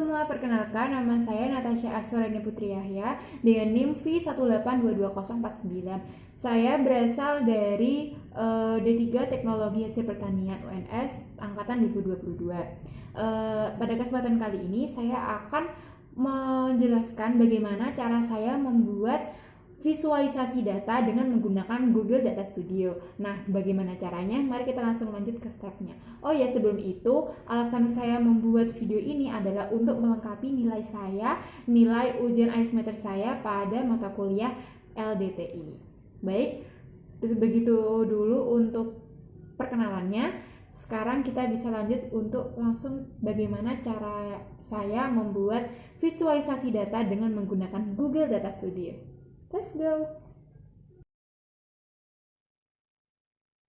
semua, perkenalkan nama saya Natasha Aswarani Putri Yahya dengan NIM V1822049. Saya berasal dari D3 Teknologi Hasil Pertanian UNS angkatan 2022. Pada kesempatan kali ini saya akan menjelaskan bagaimana cara saya membuat visualisasi data dengan menggunakan Google Data Studio. Nah, bagaimana caranya? Mari kita langsung lanjut ke stepnya. Oh ya, sebelum itu, alasan saya membuat video ini adalah untuk melengkapi nilai saya, nilai ujian akhir semester saya pada mata kuliah LDTI. Baik, begitu dulu untuk perkenalannya. Sekarang kita bisa lanjut untuk langsung bagaimana cara saya membuat visualisasi data dengan menggunakan Google Data Studio. Let's go.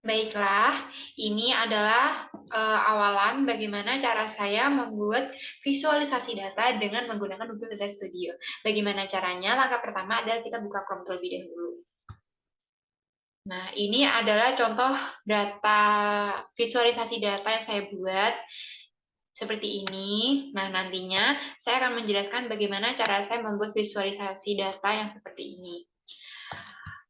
Baiklah, ini adalah awalan bagaimana cara saya membuat visualisasi data dengan menggunakan Google Data Studio. Bagaimana caranya? Langkah pertama adalah kita buka Chrome terlebih dahulu. Nah, ini adalah contoh data visualisasi data yang saya buat seperti ini. Nah, nantinya saya akan menjelaskan bagaimana cara saya membuat visualisasi data yang seperti ini.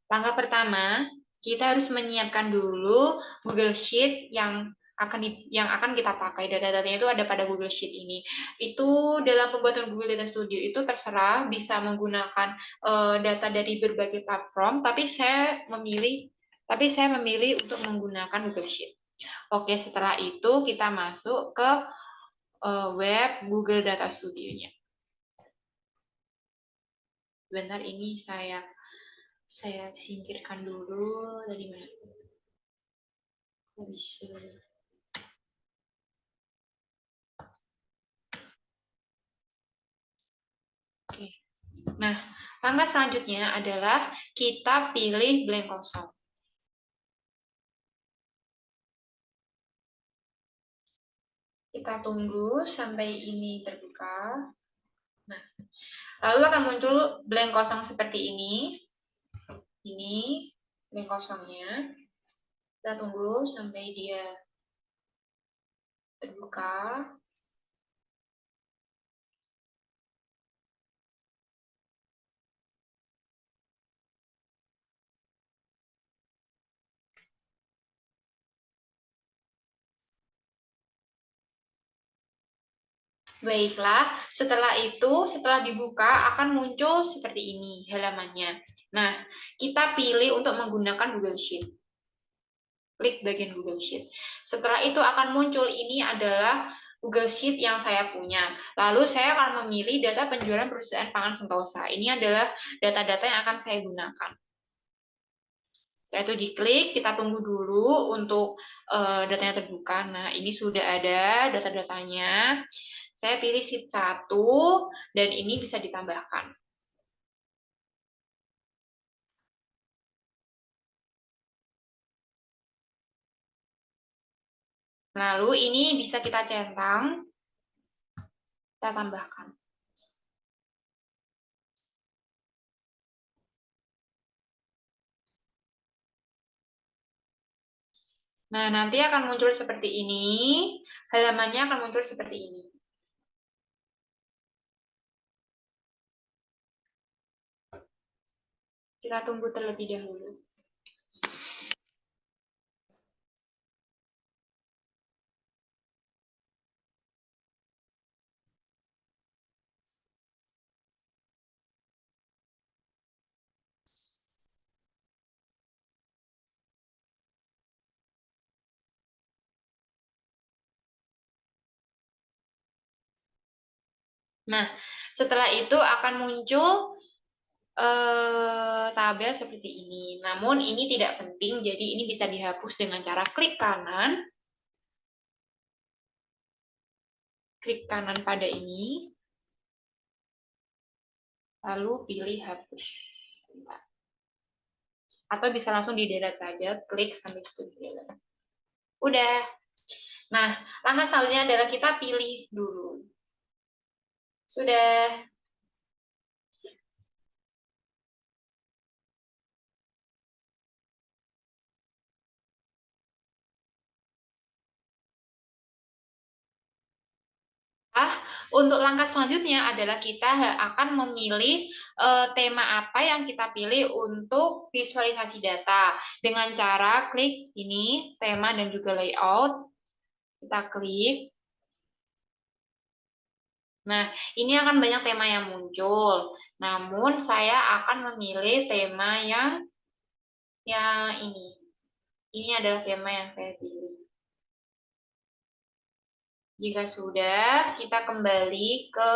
Langkah pertama, kita harus menyiapkan dulu Google Sheet yang akan kita pakai. Data-datanya itu ada pada Google Sheet ini. Itu dalam pembuatan Google Data Studio itu terserah bisa menggunakan data dari berbagai platform, tapi saya memilih untuk menggunakan Google Sheet. Oke, setelah itu kita masuk ke web Google Data Studio-nya. Bentar, ini saya singkirkan dulu dari mana? Kok bisa? Oke. Nah, langkah selanjutnya adalah kita pilih blank kosong. Kita tunggu sampai ini terbuka. Nah, lalu akan muncul blank kosong seperti ini. Ini blank kosongnya. Kita tunggu sampai dia terbuka. Baiklah, setelah dibuka akan muncul seperti ini halamannya. Nah, kita pilih untuk menggunakan Google Sheet. Klik bagian Google Sheet. Setelah itu akan muncul ini adalah Google Sheet yang saya punya. Lalu saya akan memilih data penjualan perusahaan pangan Sentosa. Ini adalah data-data yang akan saya gunakan. Setelah itu diklik, kita tunggu dulu untuk datanya terbuka. Nah, ini sudah ada data-datanya. Saya pilih sheet 1, dan ini bisa ditambahkan. Lalu ini bisa kita centang, kita tambahkan. Nah, nanti akan muncul seperti ini, halamannya akan muncul seperti ini. Kita tunggu terlebih dahulu. Nah, setelah itu akan muncul tabel seperti ini. Namun ini tidak penting, jadi ini bisa dihapus dengan cara klik kanan pada ini, lalu pilih hapus. Atau bisa langsung di delete saja, klik sampai situ di delete. Udah. Nah, langkah selanjutnya adalah kita pilih dulu. Sudah. Untuk langkah selanjutnya adalah kita akan memilih tema apa yang kita pilih untuk visualisasi data. Dengan cara klik ini, tema dan juga layout. Kita klik. Nah, ini akan banyak tema yang muncul. Namun, saya akan memilih tema yang ini. Ini adalah tema yang saya pilih. Jika sudah, kita kembali ke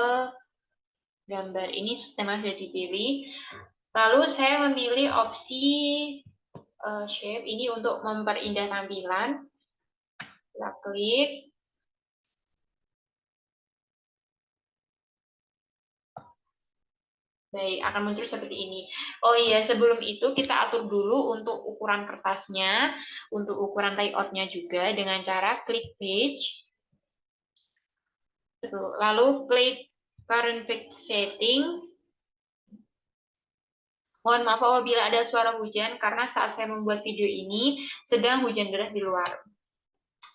gambar. Ini tema sudah dipilih. Lalu saya memilih opsi shape ini untuk memperindah tampilan. Kita klik. Baik, akan muncul seperti ini. Oh iya, sebelum itu kita atur dulu untuk ukuran kertasnya, untuk ukuran layoutnya juga dengan cara klik page. Lalu klik current page setting. Mohon maaf apabila ada suara hujan karena saat saya membuat video ini sedang hujan deras di luar.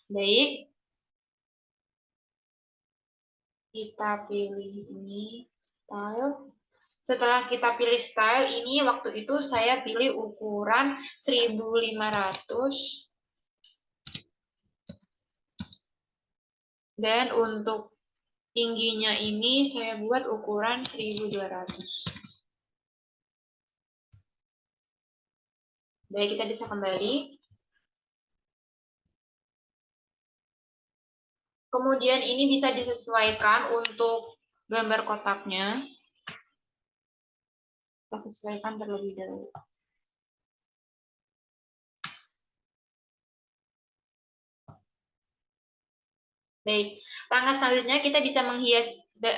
Baik, kita pilih ini style. Setelah kita pilih style, ini waktu itu saya pilih ukuran 1500. Dan untuk tingginya ini saya buat ukuran 1200. Baik, kita bisa kembali. Kemudian ini bisa disesuaikan untuk gambar kotaknya. Kita sesuaikan terlebih dahulu. Baik, langkah selanjutnya kita bisa menghias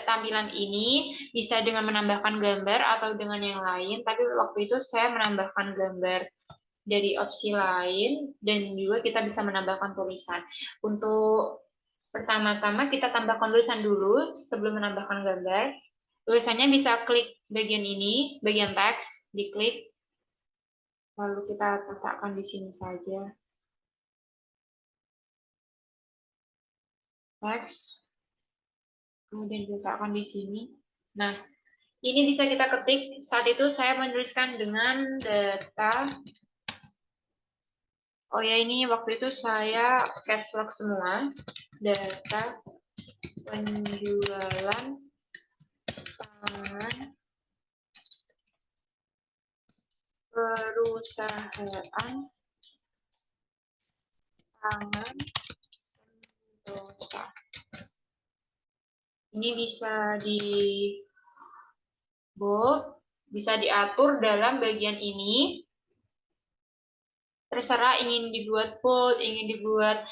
tampilan ini, bisa dengan menambahkan gambar atau dengan yang lain, tapi waktu itu saya menambahkan gambar dari opsi lain, dan juga kita bisa menambahkan tulisan. Untuk pertama-tama kita tambahkan tulisan dulu sebelum menambahkan gambar. Tulisannya bisa klik bagian ini, bagian teks, diklik, lalu kita letakkan di sini saja. Teks, kemudian diletakkan di sini. Nah, ini bisa kita ketik. Saat itu saya menuliskan dengan data. Oh ya, ini waktu itu saya caps lock semua. Data penjualan pangan perusahaan pangan Sentosa. Ini bisa di bold, bisa diatur dalam bagian ini. Terserah ingin dibuat bold, ingin dibuat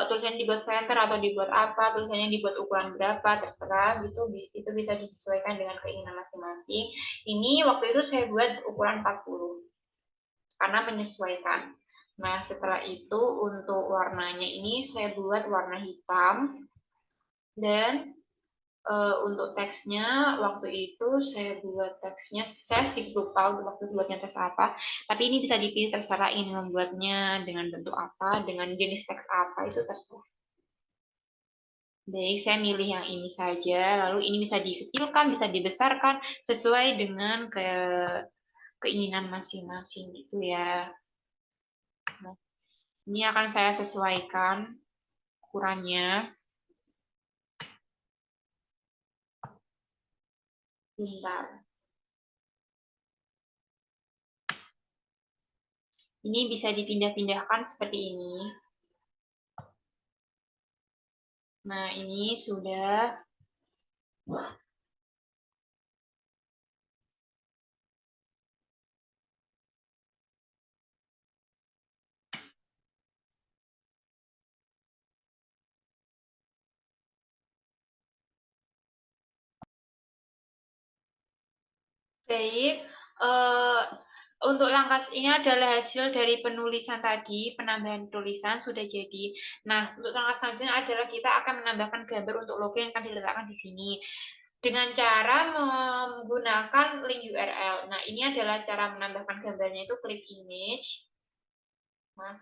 tulisannya dibuat center atau dibuat apa, tulisannya dibuat ukuran berapa, terserah gitu. Itu bisa disesuaikan dengan keinginan masing-masing. Ini waktu itu saya buat ukuran 40 karena menyesuaikan. Nah, setelah itu untuk warnanya ini saya buat warna hitam, dan untuk teksnya waktu itu saya buat teksnya, saya sedikit lupa waktu buatnya teks apa, tapi ini bisa dipilih terserah ingin membuatnya dengan bentuk apa, dengan jenis teks apa, itu terserah. Baik, saya milih yang ini saja, lalu ini bisa dikecilkan, bisa dibesarkan sesuai dengan keinginan masing-masing gitu ya. Nah, ini akan saya sesuaikan ukurannya. Bentar. Ini bisa dipindah-pindahkan seperti ini. Nah, ini sudah. Baik, untuk langkah ini adalah hasil dari penulisan tadi, penambahan tulisan sudah jadi. Nah, untuk langkah selanjutnya adalah kita akan menambahkan gambar untuk logo yang akan diletakkan di sini. Dengan cara menggunakan link URL. Nah, ini adalah cara menambahkan gambarnya itu klik image. Nah,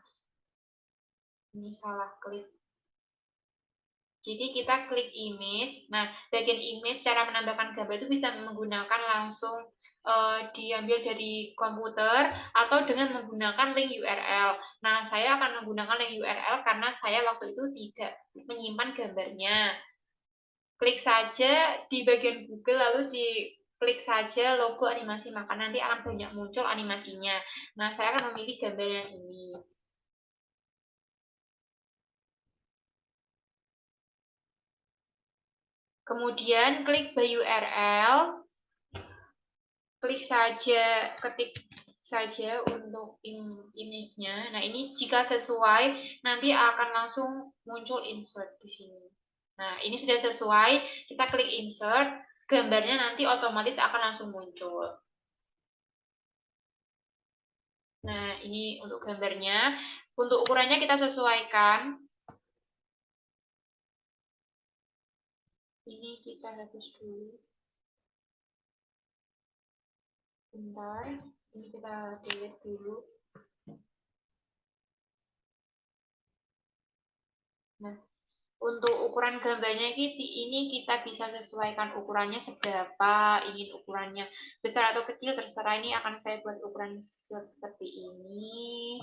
ini salah klik. Jadi kita klik image. Nah, bagian image cara menambahkan gambar itu bisa menggunakan langsung diambil dari komputer atau dengan menggunakan link URL. Nah, saya akan menggunakan link URL karena saya waktu itu tidak menyimpan gambarnya. Klik saja di bagian Google lalu klik saja logo animasi maka nanti akan banyak muncul animasinya. Nah, saya akan memilih gambar yang ini. Kemudian klik by URL, klik saja, ketik saja untuk image-nya. Nah, ini jika sesuai nanti akan langsung muncul insert di sini. Nah, ini sudah sesuai, kita klik insert, gambarnya nanti otomatis akan langsung muncul. Nah, ini untuk gambarnya. Untuk ukurannya kita sesuaikan. Ini kita hapus dulu. Bentar, ini kita delete dulu. Nah, untuk ukuran gambarnya ini kita bisa sesuaikan ukurannya seberapa, ingin ukurannya besar atau kecil terserah. Ini akan saya buat ukuran seperti ini.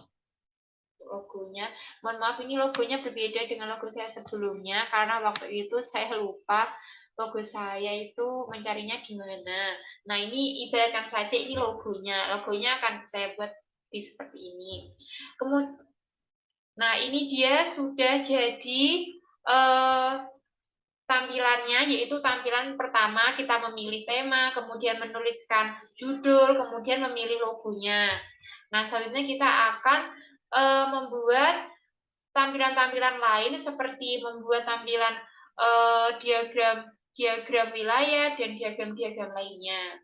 Logonya, mohon maaf ini logonya berbeda dengan logo saya sebelumnya karena waktu itu saya lupa logo saya itu mencarinya gimana. Nah, ini ibaratkan saja ini logonya akan saya buat seperti ini. Kemudian, nah ini dia sudah jadi tampilannya, yaitu tampilan pertama kita memilih tema, kemudian menuliskan judul, kemudian memilih logonya. Nah, selanjutnya kita akan membuat tampilan-tampilan lain seperti membuat tampilan diagram wilayah dan diagram-diagram lainnya.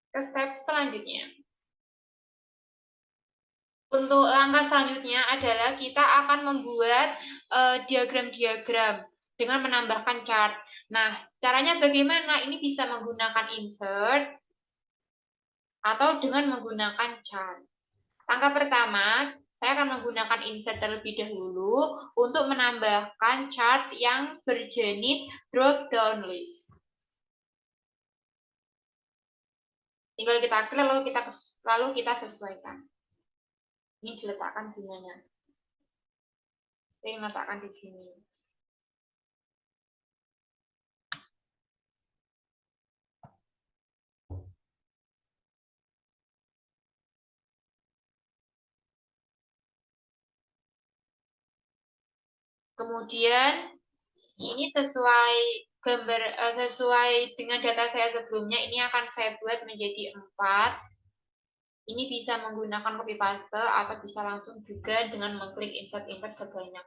Ke step selanjutnya. Untuk langkah selanjutnya adalah kita akan membuat diagram-diagram dengan menambahkan chart. Nah, caranya bagaimana? Ini bisa menggunakan insert atau dengan menggunakan chart. Langkah pertama, saya akan menggunakan insert terlebih dahulu untuk menambahkan chart yang berjenis drop down list. Tinggal kita klik lalu kita sesuaikan. Ini diletakkan di mana? Saya letakkan di sini. Kemudian ini sesuai dengan data saya sebelumnya, ini akan saya buat menjadi 4. Ini bisa menggunakan copy paste atau bisa langsung juga dengan mengklik insert sebanyak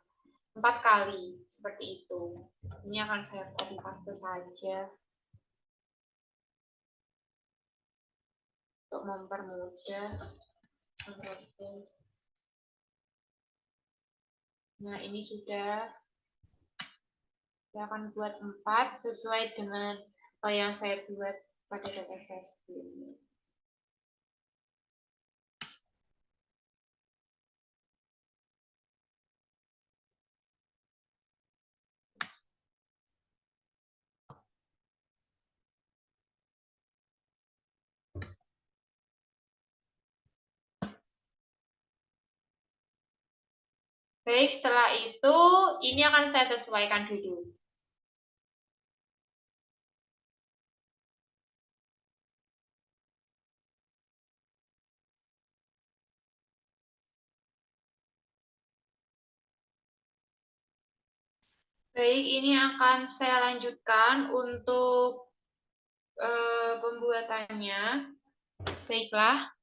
4 kali seperti itu. Ini akan saya copy paste saja untuk mempermudah. Nah, ini sudah. Saya akan buat 4 sesuai dengan yang saya buat pada data saya sebelumnya. Baik, setelah itu ini akan saya sesuaikan dulu. Baik, ini akan saya lanjutkan untuk pembuatannya. Baiklah,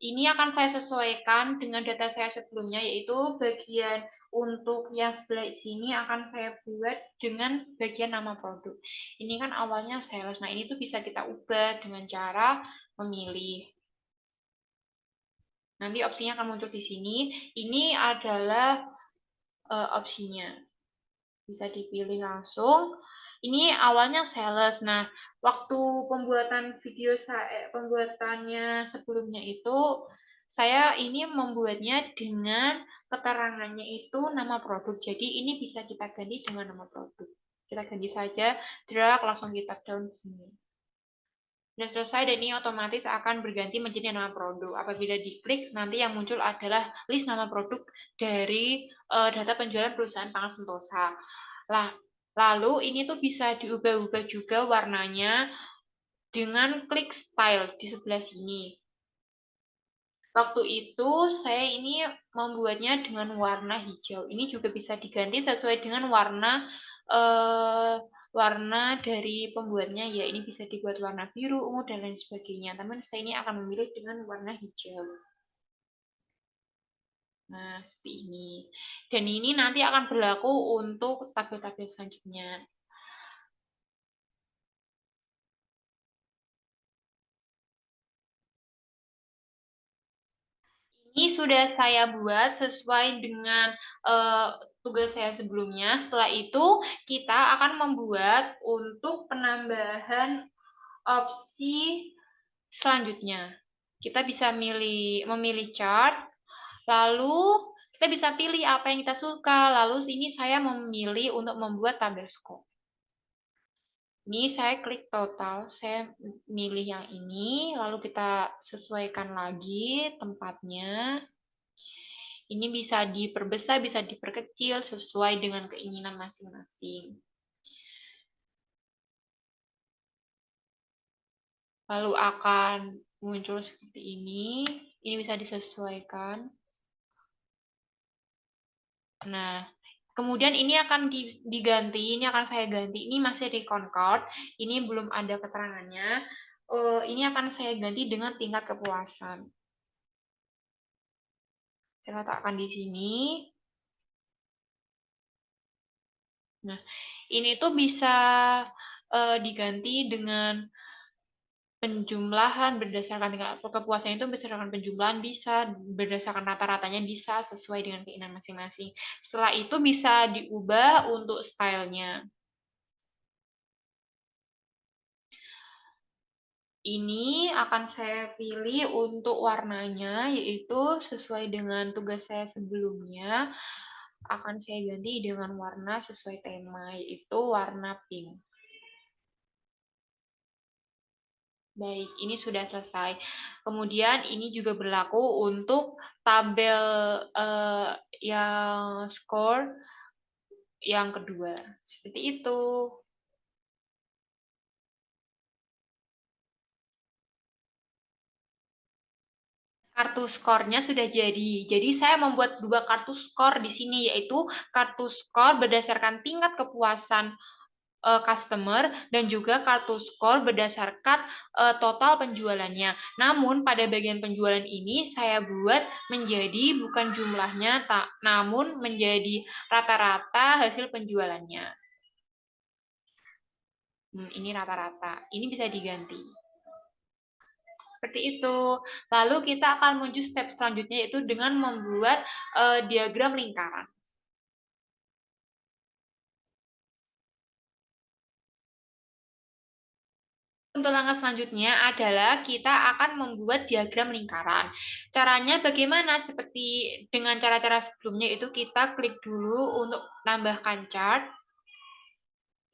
ini akan saya sesuaikan dengan data saya sebelumnya, yaitu bagian untuk yang sebelah sini akan saya buat dengan bagian nama produk. Ini kan awalnya sales. Nah, ini tuh bisa kita ubah dengan cara memilih. Nanti opsinya akan muncul di sini. Ini adalah opsinya. Bisa dipilih langsung. Ini awalnya sales. Nah, waktu pembuatannya sebelumnya itu saya ini membuatnya dengan keterangannya itu nama produk. Jadi ini bisa kita ganti dengan nama produk. Kita ganti saja, drag, langsung kita down sini. Sudah selesai dan ini otomatis akan berganti menjadi nama produk. Apabila diklik, nanti yang muncul adalah list nama produk dari data penjualan perusahaan Pangan Sentosa. Lalu ini tuh bisa diubah-ubah juga warnanya dengan klik style di sebelah sini. Waktu itu saya ini membuatnya dengan warna hijau. Ini juga bisa diganti sesuai dengan warna dari pembuatnya, ya ini bisa dibuat warna biru, ungu, dan lain sebagainya. Teman saya ini akan memilih dengan warna hijau. Nah, seperti ini. Dan ini nanti akan berlaku untuk tabel-tabel selanjutnya. Ini sudah saya buat sesuai dengan tugas saya sebelumnya. Setelah itu, kita akan membuat untuk penambahan opsi selanjutnya. Kita bisa memilih chart, lalu kita bisa pilih apa yang kita suka. Lalu ini saya memilih untuk membuat tabel skor. Ini saya klik total, saya milih yang ini, lalu kita sesuaikan lagi tempatnya. Ini bisa diperbesar, bisa diperkecil sesuai dengan keinginan masing-masing. Lalu akan muncul seperti ini. Ini bisa disesuaikan. Nah, kemudian ini akan diganti, ini akan saya ganti. Ini masih di Concord, ini belum ada keterangannya. Ini akan saya ganti dengan tingkat kepuasan. Saya letakkan di sini. Nah, ini tuh bisa diganti dengan penjumlahan berdasarkan tingkat kepuasan itu berdasarkan penjumlahan bisa, berdasarkan rata-ratanya bisa sesuai dengan keinginan masing-masing. Setelah itu bisa diubah untuk stylenya. Ini akan saya pilih untuk warnanya, yaitu sesuai dengan tugas saya sebelumnya, akan saya ganti dengan warna sesuai tema, yaitu warna pink. Baik, ini sudah selesai. Kemudian ini juga berlaku untuk tabel yang skor yang kedua. Seperti itu. Kartu skornya sudah jadi. Jadi saya membuat dua kartu skor di sini, yaitu kartu skor berdasarkan tingkat kepuasan customer dan juga kartu skor berdasarkan total penjualannya. Namun pada bagian penjualan ini saya buat menjadi bukan jumlahnya, namun menjadi rata-rata hasil penjualannya. Ini rata-rata. Ini bisa diganti. Seperti itu. Lalu kita akan menuju step selanjutnya, yaitu dengan membuat diagram lingkaran. Untuk langkah selanjutnya adalah kita akan membuat diagram lingkaran. Caranya bagaimana? Seperti dengan cara-cara sebelumnya, itu kita klik dulu untuk tambahkan chart.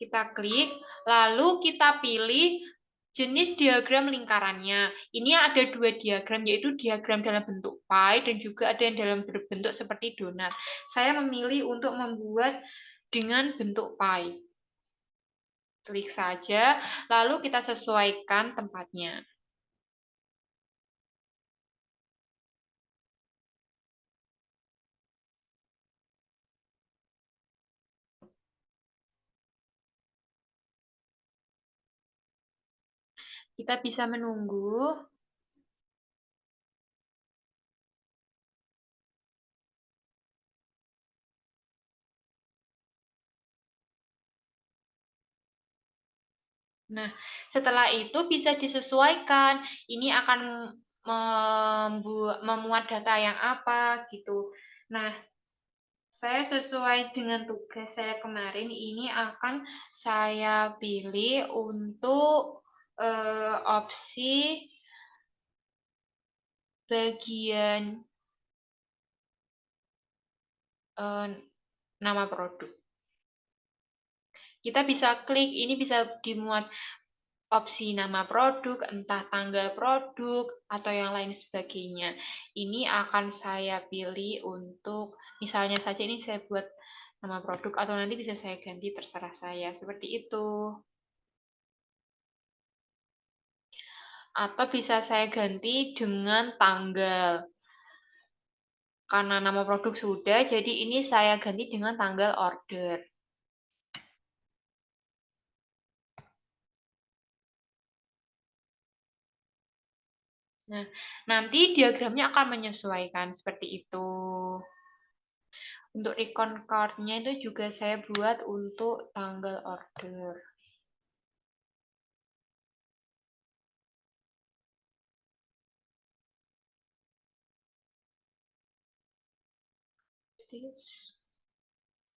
Kita klik, lalu kita pilih jenis diagram lingkarannya. Ini ada dua diagram, yaitu diagram dalam bentuk pie dan juga ada yang dalam bentuk seperti donat. Saya memilih untuk membuat dengan bentuk pie. Klik saja, lalu kita sesuaikan tempatnya. Kita bisa menunggu. Nah, setelah itu bisa disesuaikan. Ini akan memuat data yang apa gitu. Nah, saya sesuai dengan tugas saya kemarin, ini akan saya pilih untuk opsi bagian nama produk. Kita bisa klik, ini bisa dimuat opsi nama produk, entah tanggal produk, atau yang lain sebagainya. Ini akan saya pilih untuk, misalnya saja ini saya buat nama produk, atau nanti bisa saya ganti, terserah saya, seperti itu. Atau bisa saya ganti dengan tanggal. Karena nama produk sudah, jadi ini saya ganti dengan tanggal order. Nah, nanti diagramnya akan menyesuaikan seperti itu. Untuk recon card-nya itu juga saya buat untuk tanggal order.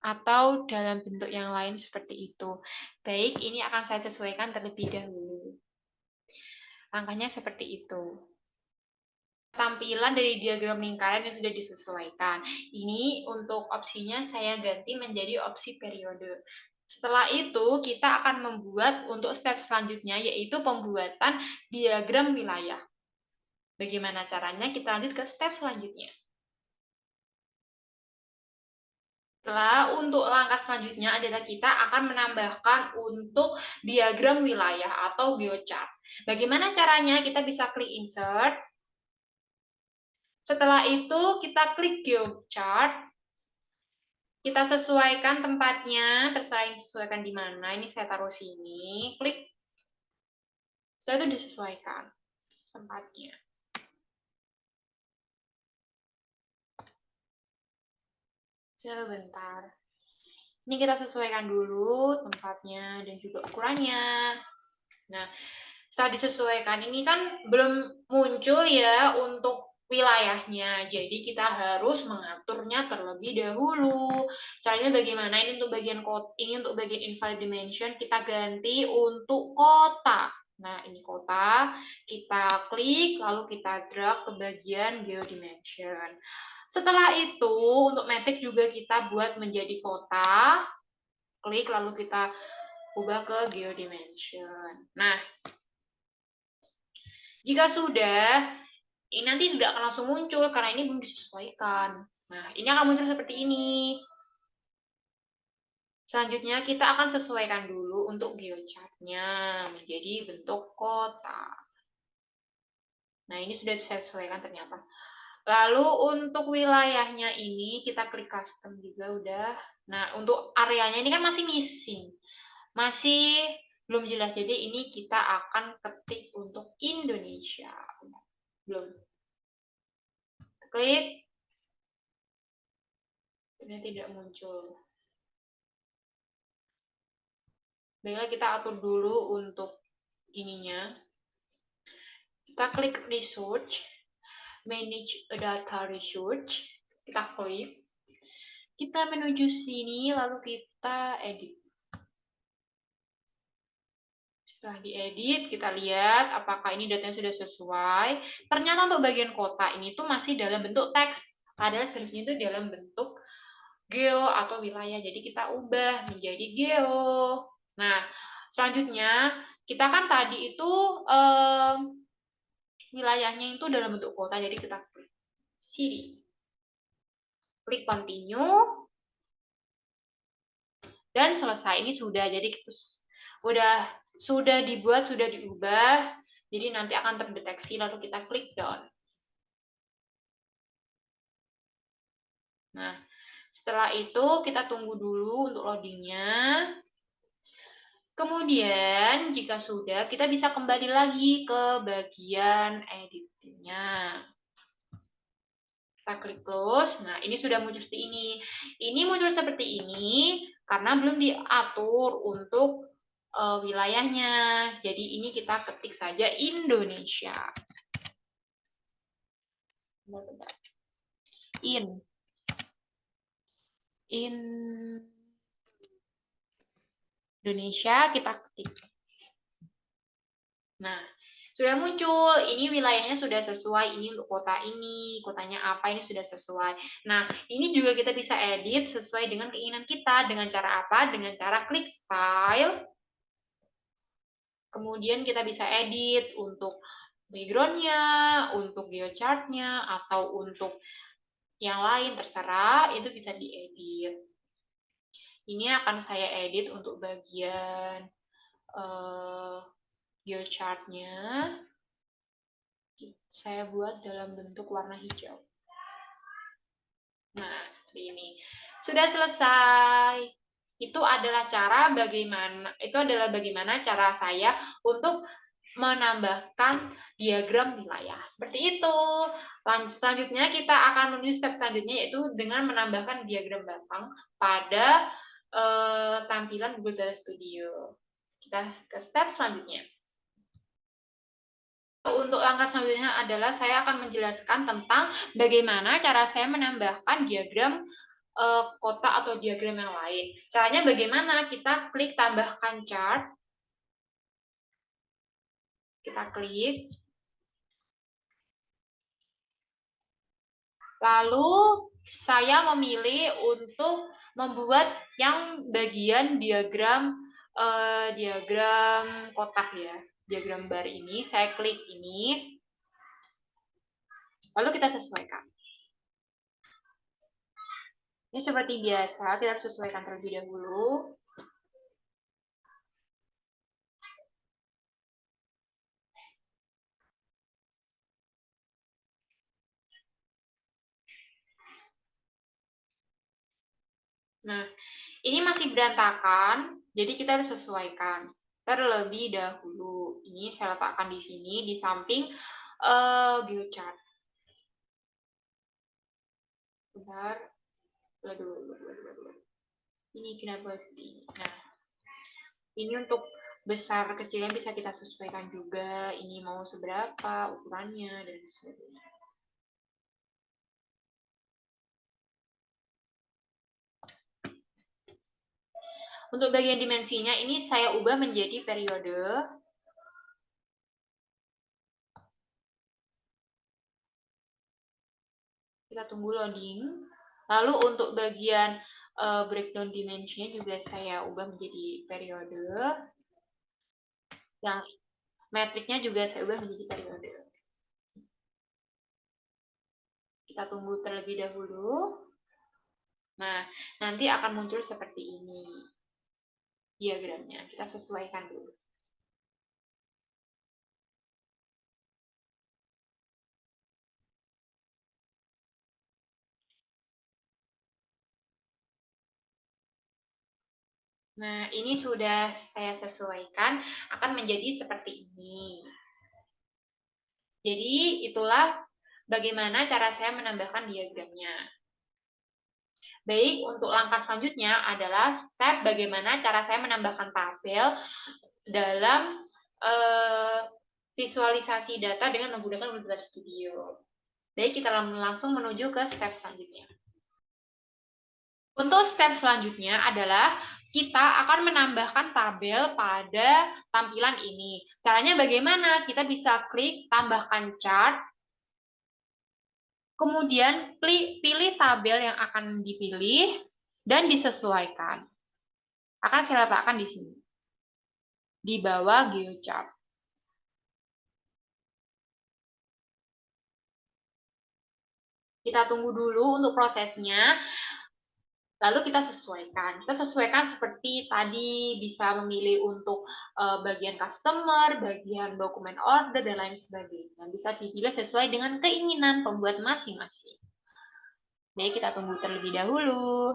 Atau dalam bentuk yang lain seperti itu. Baik, ini akan saya sesuaikan terlebih dahulu. Langkahnya seperti itu. Tampilan dari diagram lingkaran yang sudah disesuaikan. Ini untuk opsinya saya ganti menjadi opsi periode. Setelah itu, kita akan membuat untuk step selanjutnya, yaitu pembuatan diagram wilayah. Bagaimana caranya? Kita lanjut ke step selanjutnya. Setelah untuk langkah selanjutnya adalah kita akan menambahkan untuk diagram wilayah atau geochart. Bagaimana caranya? Kita bisa klik insert. Setelah itu kita klik geochart. Kita sesuaikan tempatnya, terserah yang disesuaikan di mana. Ini saya taruh sini, klik. Setelah itu disesuaikan tempatnya. Sebentar. Ini kita sesuaikan dulu tempatnya dan juga ukurannya. Nah, setelah disesuaikan ini kan belum muncul ya untuk wilayahnya. Jadi kita harus mengaturnya terlebih dahulu. Caranya bagaimana? Ini untuk bagian kota, ini untuk bagian invalid dimension kita ganti untuk kota. Nah, ini kota, kita klik lalu kita drag ke bagian geodimension. Setelah itu, untuk matrix juga kita buat menjadi kota. Klik lalu kita ubah ke geodimension. Nah, jika sudah, ini nanti tidak akan langsung muncul karena ini belum disesuaikan. Nah, ini akan muncul seperti ini. Selanjutnya kita akan sesuaikan dulu untuk geochart-nya menjadi bentuk kota. Nah, ini sudah saya sesuaikan ternyata. Lalu untuk wilayahnya ini kita klik custom juga udah. Nah, untuk areanya ini kan masih missing. Masih belum jelas. Jadi ini kita akan ketik untuk Indonesia. Belum. Klik. Ini tidak muncul. Baiklah, kita atur dulu untuk ininya. Kita klik research. Manage data research. Kita klik. Kita menuju sini, lalu kita edit. Setelah diedit, kita lihat apakah ini datanya sudah sesuai. Ternyata untuk bagian kota ini tuh masih dalam bentuk teks. Padahal seharusnya itu dalam bentuk geo atau wilayah. Jadi kita ubah menjadi geo. Nah, selanjutnya kita kan tadi itu wilayahnya itu dalam bentuk kota. Jadi kita klik city. Klik continue. Dan selesai. Ini sudah. Jadi sudah dibuat, sudah diubah. Jadi nanti akan terdeteksi, lalu kita klik done. Nah, setelah itu kita tunggu dulu untuk loadingnya. Kemudian, jika sudah, kita bisa kembali lagi ke bagian editingnya. Kita klik close. Nah, ini sudah muncul seperti ini. Ini muncul seperti ini karena belum diatur untuk wilayahnya. Jadi ini kita ketik saja Indonesia. Indonesia kita ketik. Nah, Sudah muncul, ini wilayahnya sudah sesuai, ini untuk kota ini, kotanya apa, ini sudah sesuai. Nah, ini juga kita bisa edit sesuai dengan keinginan kita. Dengan cara apa? Dengan cara klik file, kemudian kita bisa edit untuk background-nya, untuk geochart-nya, atau untuk yang lain, terserah, itu bisa diedit. Ini akan saya edit untuk bagian geochart-nya. Saya buat dalam bentuk warna hijau. Nah, seperti ini. Sudah selesai. Itu adalah bagaimana cara saya untuk menambahkan diagram wilayah. Seperti itu. Selanjutnya kita akan menuju step selanjutnya, yaitu dengan menambahkan diagram batang pada tampilan Google Data Studio. Kita ke step selanjutnya. Untuk langkah selanjutnya adalah saya akan menjelaskan tentang bagaimana cara saya menambahkan diagram kota atau diagram yang lain. Caranya bagaimana? Kita klik tambahkan chart. Kita klik. Lalu saya memilih untuk membuat yang bagian diagram kotak ya. Diagram bar ini, saya klik ini. Lalu kita sesuaikan. Ini seperti biasa, kita harus sesuaikan terlebih dahulu. Nah, ini masih berantakan, jadi kita harus sesuaikan terlebih dahulu. Ini saya letakkan di sini, di samping geochart. Bentar. Ini kenapa seperti ini? Nah, ini untuk besar kecilnya bisa kita sesuaikan juga. Ini mau seberapa ukurannya dan sebagainya. Untuk bagian dimensinya ini saya ubah menjadi periode. Kita tunggu loading. Lalu untuk bagian breakdown dimensinya juga saya ubah menjadi periode. Yang metriknya juga saya ubah menjadi periode. Kita tunggu terlebih dahulu. Nah, nanti akan muncul seperti ini diagramnya. Kita sesuaikan dulu. Nah, ini sudah saya sesuaikan, akan menjadi seperti ini. Jadi, itulah bagaimana cara saya menambahkan diagramnya. Baik, untuk langkah selanjutnya adalah step bagaimana cara saya menambahkan tabel dalam visualisasi data dengan menggunakan Google Data Studio. Baik, kita langsung menuju ke step selanjutnya. Untuk step selanjutnya adalah kita akan menambahkan tabel pada tampilan ini. Caranya bagaimana? Kita bisa klik tambahkan chart, kemudian pilih tabel yang akan dipilih dan disesuaikan. Akan saya letakkan di sini, di bawah geochart. Kita tunggu dulu untuk prosesnya. Lalu kita sesuaikan. Kita sesuaikan seperti tadi, bisa memilih untuk bagian customer, bagian dokumen order, dan lain sebagainya. Bisa dipilih sesuai dengan keinginan pembuat masing-masing. Baik, kita tunggu terlebih dahulu.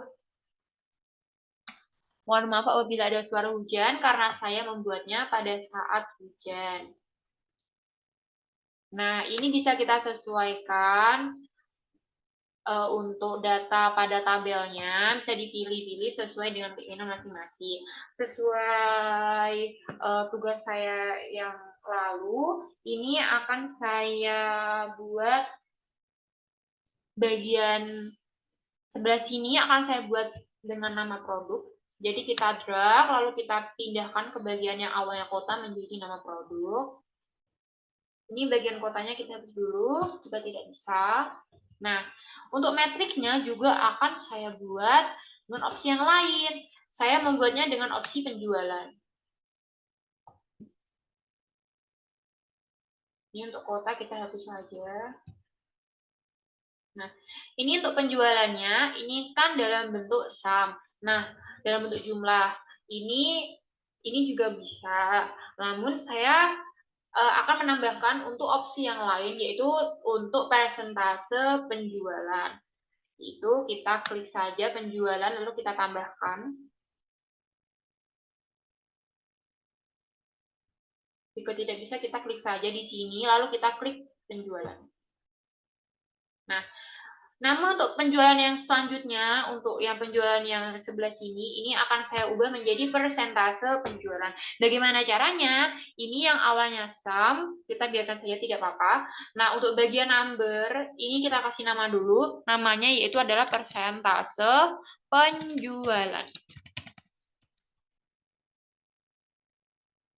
Mohon maaf apabila ada suara hujan, karena saya membuatnya pada saat hujan. Nah, ini bisa kita sesuaikan untuk data pada tabelnya, bisa dipilih-pilih sesuai dengan keinginan masing-masing. Sesuai tugas saya yang lalu, ini akan saya buat bagian sebelah sini akan saya buat dengan nama produk. Jadi kita drag, lalu kita pindahkan ke bagian yang awalnya kota menjadi nama produk. Ini bagian kotanya kita hapus dulu, jika tidak bisa. Nah, untuk matriksnya juga akan saya buat dengan opsi yang lain. Saya membuatnya dengan opsi penjualan. Ini untuk kota kita hapus saja. Nah, ini untuk penjualannya, ini kan dalam bentuk sum. Nah, dalam bentuk jumlah. Ini juga bisa. Namun saya akan menambahkan untuk opsi yang lain, yaitu untuk persentase penjualan. Itu kita klik saja penjualan, lalu kita tambahkan. Jika tidak bisa, kita klik saja di sini, lalu kita klik penjualan. Nah, namun untuk penjualan yang selanjutnya, untuk yang penjualan yang sebelah sini, ini akan saya ubah menjadi persentase penjualan. Bagaimana caranya? Ini yang awalnya sum, kita biarkan saja tidak apa-apa. Nah, untuk bagian number, ini kita kasih nama dulu. Namanya yaitu adalah persentase penjualan.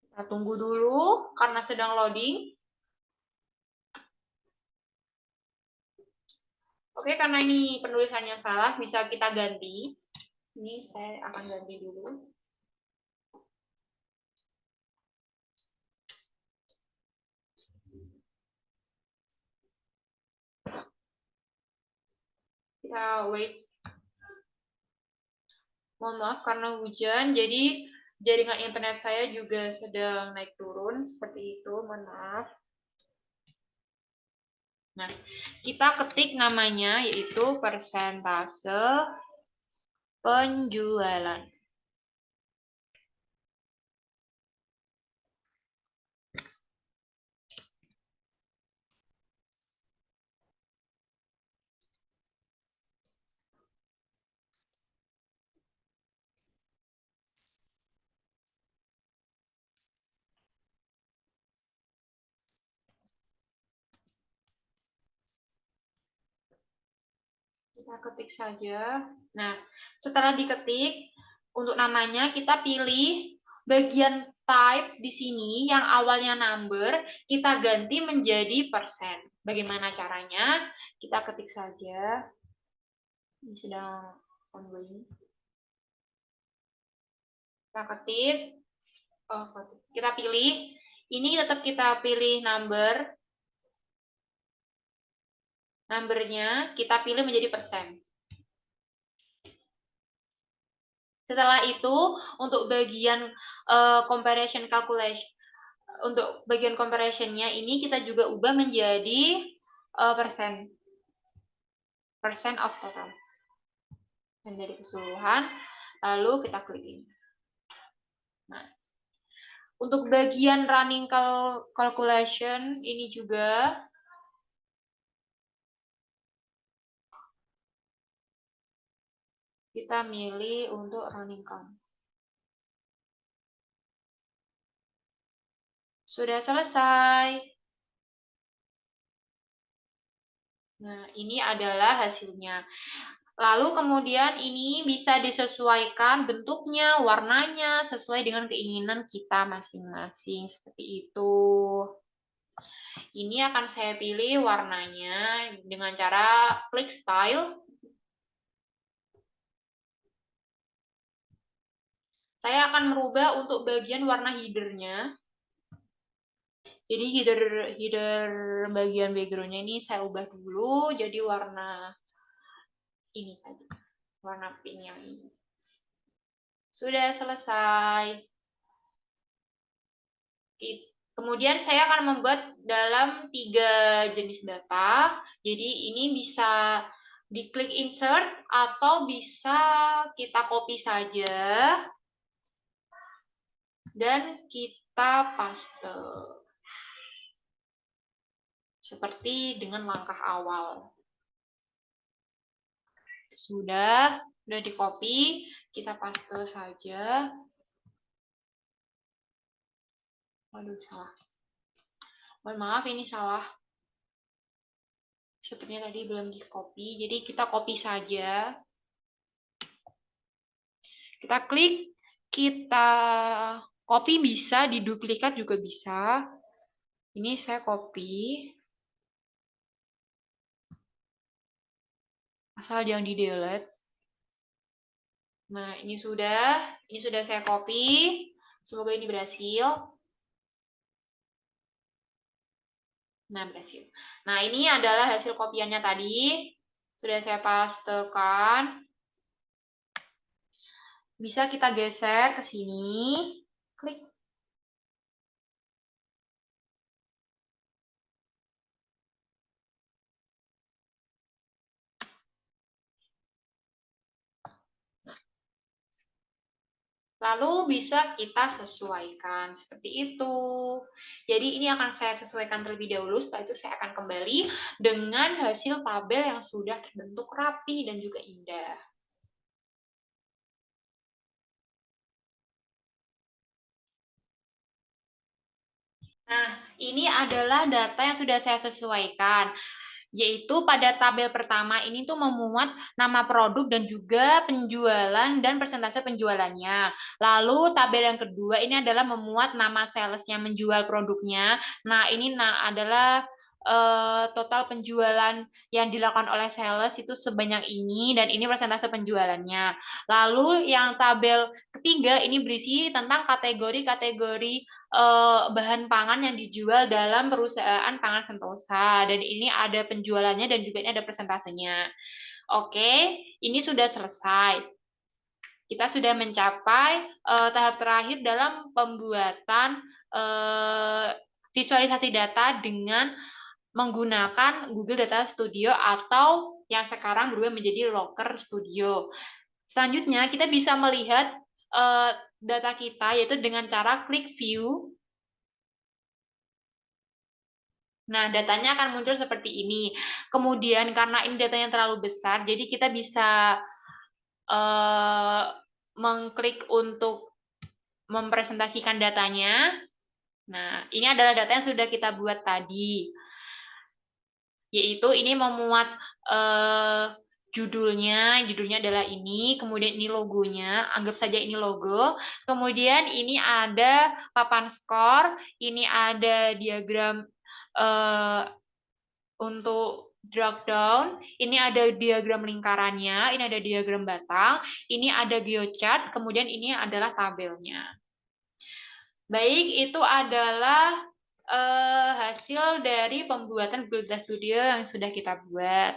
Kita tunggu dulu karena sedang loading. Oke, karena ini penulisannya salah, bisa kita ganti. Ini saya akan ganti dulu. Kita wait. Mohon maaf karena hujan, jadi jaringan internet saya juga sedang naik turun, seperti itu, mohon maaf. Nah, kita ketik namanya yaitu persentase penjualan. Kita ketik saja. Nah, setelah diketik, untuk namanya kita pilih bagian type di sini yang awalnya number, kita ganti menjadi persen. Bagaimana caranya? Kita ketik saja. Ini sedang ongoing. Kita ketik, kita pilih. Ini tetap kita pilih numbernya kita pilih menjadi persen. Setelah itu, untuk bagian comparison calculation, untuk bagian comparison-nya ini kita juga ubah menjadi persen of total. Dan dari keseluruhan, lalu kita klik ini. Nah, untuk bagian running calculation ini juga kita milih untuk running count. Sudah selesai. Nah, ini adalah hasilnya. Lalu kemudian ini bisa disesuaikan bentuknya, warnanya, sesuai dengan keinginan kita masing-masing. Seperti itu. Ini akan saya pilih warnanya dengan cara klik style. Saya akan merubah untuk bagian warna header-nya. Jadi header bagian background-nya ini saya ubah dulu jadi warna ini saja. Warna pink yang ini. Sudah selesai. Kemudian saya akan membuat dalam 3 jenis data. Jadi ini bisa diklik insert atau bisa kita copy saja dan kita paste. Seperti dengan langkah awal. Sudah di copy, kita paste saja. Waduh, salah. Mohon maaf, ini salah. Sepertinya tadi belum di copy, jadi kita copy saja. Kita klik, kita copy bisa, diduplikat juga bisa. Ini saya copy, asal jangan di delete. Nah, ini sudah saya copy. Semoga ini berhasil. Nah, berhasil. Nah, ini adalah hasil kopiannya tadi. Sudah saya pastekan. Bisa kita geser ke sini. Klik. Lalu bisa kita sesuaikan seperti itu. Jadi ini akan saya sesuaikan terlebih dahulu, setelah itu saya akan kembali dengan hasil tabel yang sudah terbentuk rapi dan juga indah. Nah, ini adalah data yang sudah saya sesuaikan. Yaitu pada tabel pertama ini tuh memuat nama produk dan juga penjualan dan persentase penjualannya. Lalu tabel yang kedua ini adalah memuat nama sales yang menjual produknya. Nah, ini adalah total penjualan yang dilakukan oleh sales itu sebanyak ini dan ini persentase penjualannya. Lalu yang tabel ketiga ini berisi tentang kategori-kategori bahan pangan yang dijual dalam perusahaan pangan Sentosa dan ini ada penjualannya dan juga ini ada persentasenya. Oke, ini sudah selesai. Kita sudah mencapai tahap terakhir dalam pembuatan visualisasi data dengan menggunakan Google Data Studio atau yang sekarang berubah menjadi Looker Studio. Selanjutnya, kita bisa melihat data kita yaitu dengan cara klik view. Nah, datanya akan muncul seperti ini. Kemudian karena ini datanya terlalu besar, jadi kita bisa mengklik untuk mempresentasikan datanya. Nah, ini adalah data yang sudah kita buat tadi. Yaitu ini memuat judulnya adalah ini, kemudian ini logonya, anggap saja ini logo, kemudian ini ada papan skor, ini ada diagram untuk drag down, ini ada diagram lingkarannya, ini ada diagram batang, ini ada geochart, kemudian ini adalah tabelnya. Baik, itu adalah hasil dari pembuatan Google Data Studio yang sudah kita buat.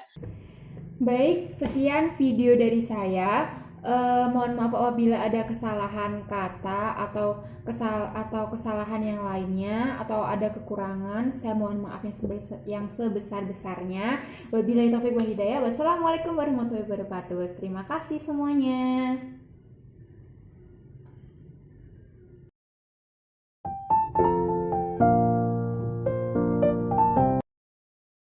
Baik, sekian video dari saya. Mohon maaf apabila ada kesalahan kata atau kesalahan yang lainnya atau ada kekurangan. Saya mohon maaf yang sebesar-besarnya. Wabillahi taufiq wal hidayah. Wassalamualaikum warahmatullahi wabarakatuh. Terima kasih semuanya.